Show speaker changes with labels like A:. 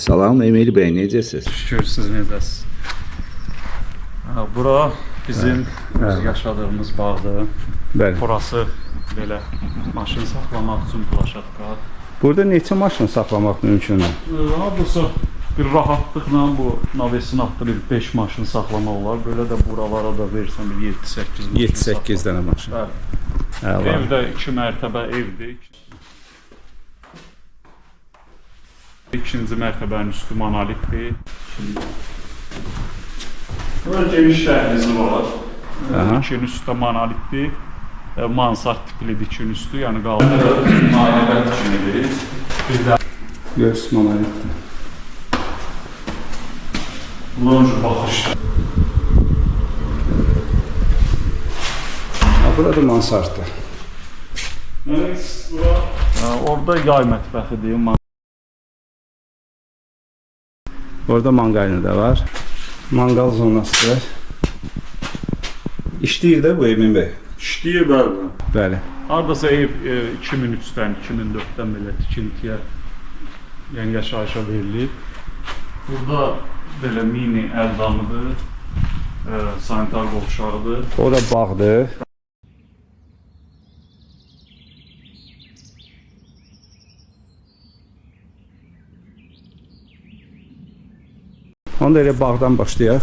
A: Salam Emil bəy, necəsiz?
B: Şükür, siz necəsiz? Bura bizim öz yaşadığımız bağdır.
A: Bəli.
B: Burası belə maşın saxlamaq üçün plaşatka.
A: Burada neçə maşın saxlamaq mümkündür?
B: Hardasa bir rahatlıqla bu navesin altında bir 5 maşın saxlamaq olar. Belə də buralara da versən bir 7-8 maşın.
A: 7-8 dənə maşın.
B: Bəli. Evdə 2 mərtəbə evdir. İkinci mərtəbənin üstü monolitdir. Burada geniş dəhlizi var. İkinin üstü monolitdir. Mansard tiplidir ikinin üstü, yəni qaldı. Nailət kimidir. Bir də
A: Göz monolitdir.
B: lonj baxışdır.
A: Burada mansarddır.
B: Orada yay mətbəxidir.
A: Orada manqalini də var. Manqal zonasıdır. İşləyir də bu Emin bəy.
B: İşləyir bəli.
A: Bəli.
B: Hardasa ev 2003-dən, 2004-dən belə tikintiyə, yəni yaşayışa verilir. Burada belə mini əldamıdır, sanitar qovşağıdır.
A: O da bağdır. Onda elə bağdan başlayaq.